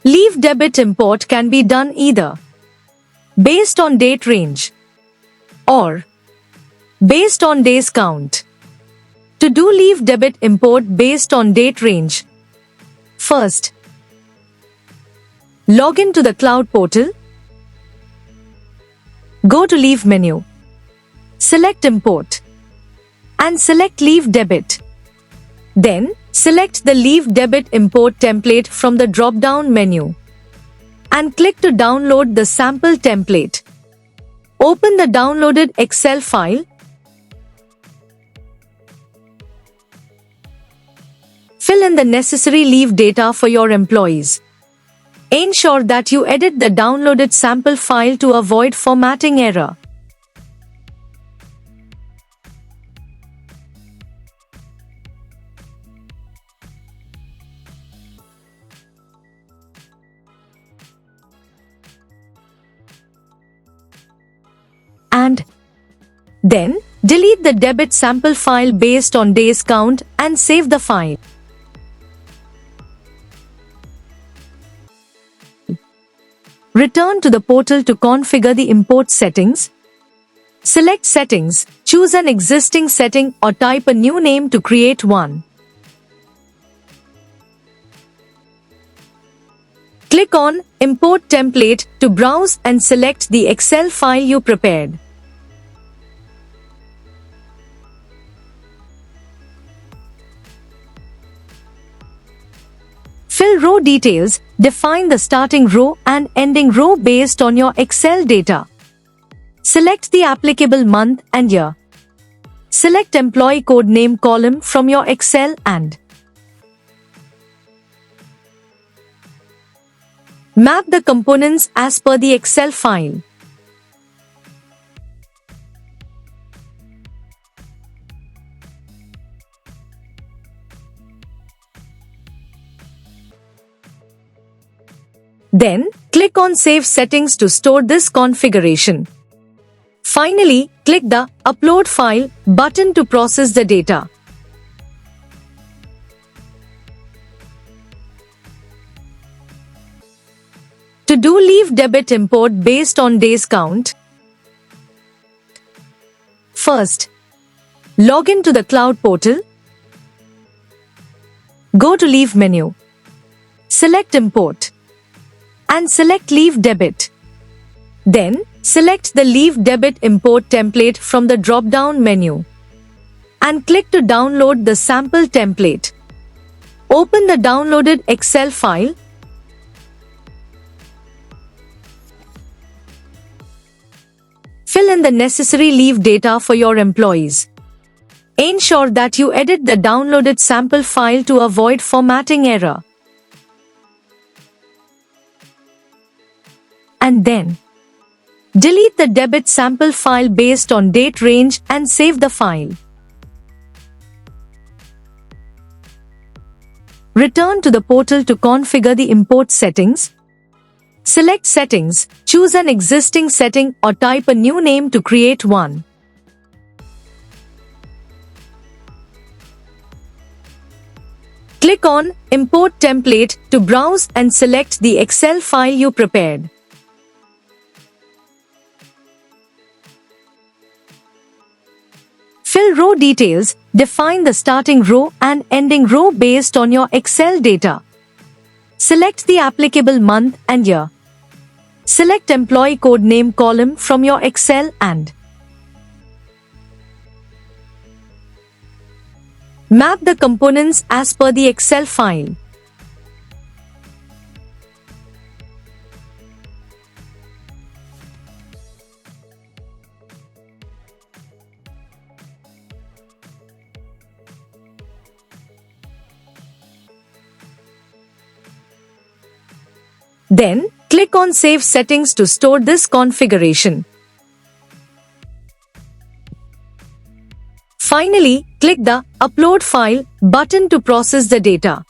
Leave debit import can be done either based on date range or based on days count. To do leave debit import based on date range, first, log in to the cloud portal. Go to Leave menu. Select Import and select Leave Debit. Then, select the Leave Debit Import template from the drop-down menu and click to download the sample template. Open the downloaded Excel file. Fill in the necessary leave data for your employees. Ensure that you edit the downloaded sample file to avoid formatting error. And then delete the debit sample file based on days count and save the file. Return to the portal to configure the import settings. Select Settings, choose an existing setting or type a new name to create one. Click on Import Template to browse and select the Excel file you prepared. Fill row details, define the starting row and ending row based on your Excel data. Select the applicable month and year. Select Employee Code Name column from your Excel and map the components as per the Excel file. Then, click on Save Settings to store this configuration. Finally, click the Upload File button to process the data. To do leave debit import based on days count, first, log in to the cloud portal. Go to Leave menu. Select Import and select Leave Debit. Then, select the Leave Debit Import template from the drop-down menu and click to download the sample template. Open the downloaded Excel file. Fill in the necessary leave data for your employees. Ensure that you edit the downloaded sample file to avoid formatting error. And then, delete the debit sample file based on date range and save the file. Return to the portal to configure the import settings. Select Settings, choose an existing setting or type a new name to create one. Click on Import Template to browse and select the Excel file you prepared. Fill row details, define the starting row and ending row based on your Excel data. Select the applicable month and year. Select Employee Code Name column from your Excel and map the components as per the Excel file. Then, click on Save Settings to store this configuration. Finally, click the Upload File button to process the data.